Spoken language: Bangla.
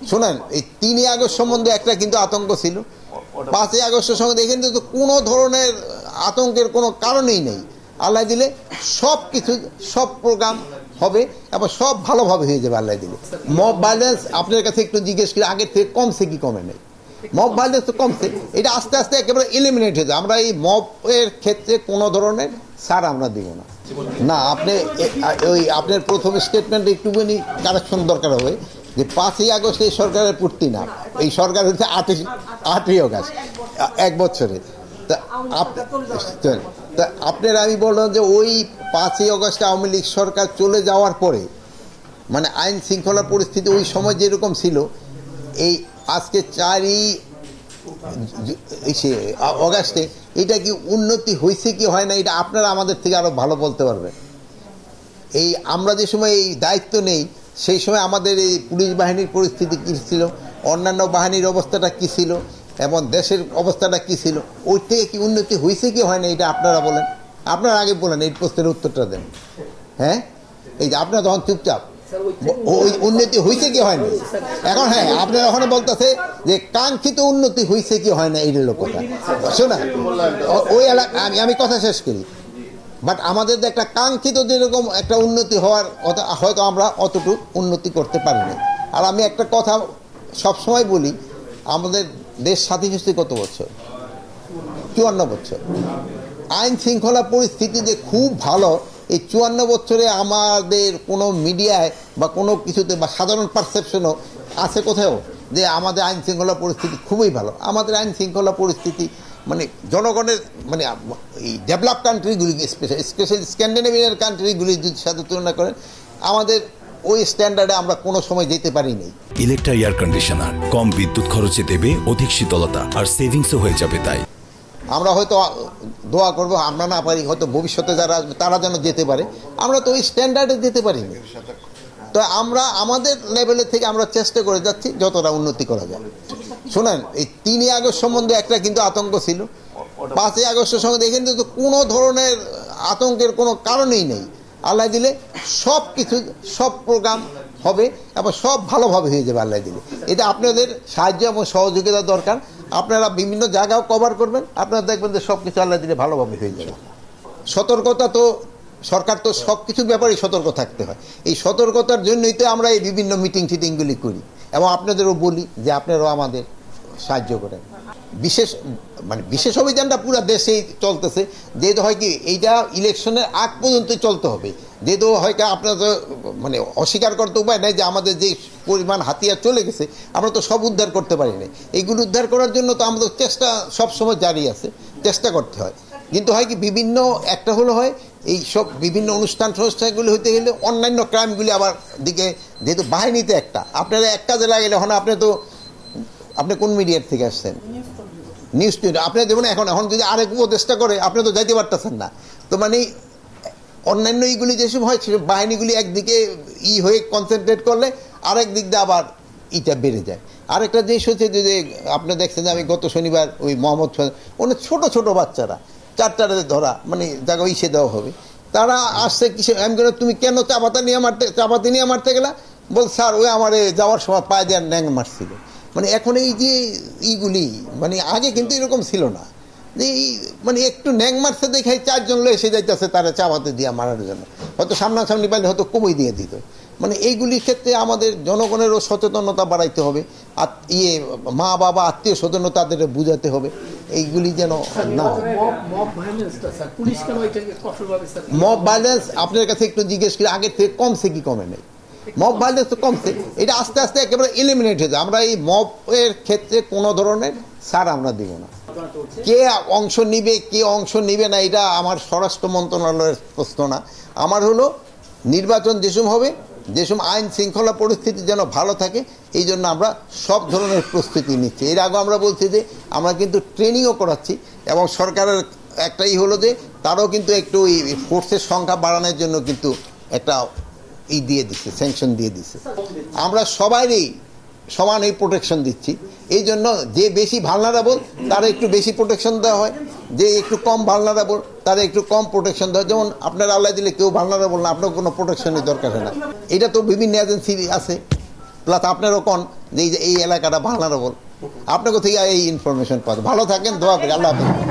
শোনেন, এই 3ই আগস্ট সম্বন্ধে একটা কিন্তু আতঙ্ক ছিল, 5ই আগস্টের সম্বন্ধে এখানে তো কোনো ধরনের আতঙ্কের কোনো কারণেই নেই। আল্লাহ দিলে সব কিছু, সব প্রোগ্রাম হবে এবং সব ভালোভাবে হয়ে যাবে আল্লাহ দিলে। মব ভায়োলেন্স আপনার কাছে একটু জিজ্ঞেস করি, আগের থেকে কমছে কি কমে নেই? মব ভায়োলেন্স তো কমছে, এটা আস্তে আস্তে একেবারে এলিমিনেট হয়ে যায়। আমরা এই মবের ক্ষেত্রে কোনো ধরনের ছাড় আমরা দিব না। না, আপনি ওই আপনার প্রথম স্টেটমেন্টে একটুখানি কারেকশন দরকার হবে যে 5ই আগস্ট এই সরকারের পূর্তি না, এই সরকার হচ্ছে 8ই আগস্ট, 1 বছরে। তা আপনার আমি বললাম যে ওই 5ই আগস্টে আওয়ামী লীগ সরকার চলে যাওয়ার পরে মানে আইন শৃঙ্খলা পরিস্থিতি ওই সময় যেরকম ছিল, এই আজকে 4ই আগস্টে এটা কি উন্নতি হয়েছে কি হয় না, এটা আপনারা আমাদের থেকে আরও ভালো বলতে পারবেন। এই আমরা যে সময় এই দায়িত্ব নেই সেই সময় আমাদের এই পুলিশ বাহিনীর পরিস্থিতি কী ছিল, অন্যান্য বাহিনীর অবস্থাটা কী ছিল এবং দেশের অবস্থাটা কী ছিল, ওই থেকে কি উন্নতি হয়েছে কি হয় না, এটা আপনারা বলেন। আপনারা আগে বলেন, এই প্রশ্নের উত্তরটা দেন। হ্যাঁ, এই যে আপনারা তখন চুপচাপ, ওই উন্নতি হয়েছে কি হয় না এখন। হ্যাঁ, আপনারা ওখানে বলতেছে যে কাঙ্ক্ষিত উন্নতি হয়েছে কি হয় না, এই হলো কথা। শোনা, ওই এলাকা আমি কথা শেষ করি। বাট আমাদের যে একটা কাঙ্ক্ষিত যেরকম একটা উন্নতি হওয়ার হয়তো আমরা অতটুকু উন্নতি করতে পারিনি। আর আমি একটা কথা সবসময় বলি, আমাদের দেশ স্বাধীন হচ্ছে কত বছর? 54 বছর। আইন শৃঙ্খলা পরিস্থিতি যে খুব ভালো, এই 54 বছরে আমাদের কোনো মিডিয়ায় বা কোনো কিছুতে বা সাধারণ পারসেপশনও আছে কোথাও যে আমাদের আইন শৃঙ্খলা পরিস্থিতি খুবই ভালো। আমাদের আইন শৃঙ্খলা পরিস্থিতি মানে জনগণের মানে এই ডেভেলপ কান্ট্রিগুলি স্পেশালি স্ক্যান্ডিনেভিয়ান কান্ট্রিগুলির সাথে তুলনা করেন, আমাদের ওই স্ট্যান্ডার্ডে আমরা কোনো সময় যেতে পারিনি। ইলেকট্রা এয়ার কন্ডিশনার কম বিদ্যুৎ খরচে দেবে অধিক শীতলতা আর সেভিংসও হয়ে যাবে। তাই আমরা হয়তো দোয়া করবো আমরা না পারি, হয়তো ভবিষ্যতে যারা আসবে তারা যেন যেতে পারে, আমরা তো ওই স্ট্যান্ডার্ডে যেতে পারিনি। তো আমরা আমাদের লেভেলের থেকে আমরা চেষ্টা করে যাচ্ছি যতটা উন্নতি করা যায়। শোনেন, এই 3ই আগস্ট সম্বন্ধে একটা কিন্তু আতঙ্ক ছিল, 5ই আগস্টের সম্বন্ধে এখানে তো কোনো ধরনের আতঙ্কের কোনো কারণেই নেই। আল্লাহ দিলে সব কিছু, সব প্রোগ্রাম হবে এবং সব ভালোভাবে হয়ে যাবে আল্লাহ দিলে। এটা আপনাদের সাহায্য এবং সহযোগিতা দরকার। আপনারা বিভিন্ন জায়গাও কভার করবেন, আপনারা দেখবেন যে সব কিছু আল্লাহ দিলে ভালোভাবে হয়ে যাবে। সতর্কতা তো সরকার তো সব কিছুর ব্যাপারেই সতর্ক থাকতে হয়। এই সতর্কতার জন্যই তো আমরা এই বিভিন্ন মিটিং টিটিংগুলি করি এবং আপনাদেরও বলি যে আপনারাও আমাদের সাহায্য করেন। বিশেষ অভিযানটা পুরো দেশেই চলতেছে, যেহেতু হয় কি এইটা ইলেকশনের আগ পর্যন্ত চলতে হবে, যেহেতু হয় কি আপনারা তো মানে অস্বীকার করতে উপায় নাই যে আমাদের যে পরিমাণ হাতিয়ার চলে গেছে আমরা তো সব উদ্ধার করতে পারি না। এইগুলো উদ্ধার করার জন্য তো আমাদের চেষ্টা সবসময় জারি আছে, চেষ্টা করতে হয়। কিন্তু হয় কি বিভিন্ন একটা হলো হয় এই সব বিভিন্ন অনুষ্ঠানগুলি হইতে গেলে অন্যান্য ক্রাইমগুলি আবার দিকে, যেহেতু বাহিনীতে একটা আপনারা এক কাজে লাগলে এখন আপনি কোন মিডিয়ার থেকে আসছেন? News tube. আপনি দেখুন এখন যদি আরেক উপদেষ্টা করে আপনি তো যাইতে পারতেছেন না। তো মানে অন্যান্য এইগুলি যেসব হয় সেসব বাহিনীগুলি একদিকে হয়ে কনসেন্ট্রেট করলে আরেক দিক দিয়ে আবার ইটা বেড়ে যায়। আরেকটা জিনিস হচ্ছে যে আপনি দেখছেন যে আমি গত শনিবার ওই মোহাম্মদ অনেক ছোট ছোট বাচ্চারা 4টারে ধরা মানে জায়গা ইসে দেওয়া হবে, তারা আসছে কিসে, আমি বললাম তুমি কেন চাপাতি নিয়ে মারতে গেলা? বল স্যার ওই আমার যাওয়ার সময় পায়ে দেওয়ার ন্যাং মারছিল। মানে এখন এই যে এইগুলি মানে আগে কিন্তু এরকম ছিল না, যে মানে একটু ন্যাং মারছে দেখে 4 জন লোক এসে যাইতেছে তারা চাপাতি দিয়ে মারার জন্য, হয়তো সামনাসামনি পাইলে হয়তো কমই দিয়ে দিত। মানে এইগুলির ক্ষেত্রে আমাদের জনগণেরও সচেতনতা বাড়াইতে হবে, আর মা বাবা আত্মীয় স্বজন তাদের বুঝাতে হবে এইগুলি যেন না। মব ভায়োলেন্স আপনার কাছে একটু জিজ্ঞেস করি, আগের থেকে কমছে কি কমে নেই? মব ভায়োলেন্স তো কমছে, এটা আস্তে আস্তে একেবারে এলিমিনেট হয়ে যায়। আমরা এই মবের ক্ষেত্রে কোনো ধরনের ছাড় আমরা দিব না। কে অংশ নিবে কে অংশ নিবে না এটা আমার স্বরাষ্ট্র মন্ত্রণালয়ের প্রশ্ন না। আমার হলো নির্বাচন যেসব হবে, যেসব আইন শৃঙ্খলা পরিস্থিতি যেন ভালো থাকে, এই জন্য আমরা সব ধরনের প্রস্তুতি নিচ্ছি। এর আগে আমরা বলছি যে আমরা কিন্তু ট্রেনিংও করাচ্ছি এবং সরকারের একটাই হলো যে তারও কিন্তু একটু ফোর্সের সংখ্যা বাড়ানোর জন্য কিন্তু একটা দিয়ে দিচ্ছে, স্যাংশন দিয়ে দিচ্ছে। আমরা সবাইরই সমান এই প্রোটেকশন দিচ্ছি। এই জন্য যে বেশি ভালনারেবল তারা একটু বেশি প্রোটেকশন দেওয়া হয়, যে একটু কম ভালনারেবল তারা একটু কম প্রোটেকশন দেওয়া হয়। যেমন আপনার আল্লাহ দিলে কেউ ভালনারেবল না, আপনার কোনো প্রোটেকশনের দরকার হয় না। এটা তো বিভিন্ন এজেন্সি আছে, প্লাস আপনারও যে এই এলাকাটা ভালো বল আপনাকে থেকে এই ইনফরমেশন পাওয়া। ভালো থাকেন, দোয়া করি, আল্লাহ হাফেজ।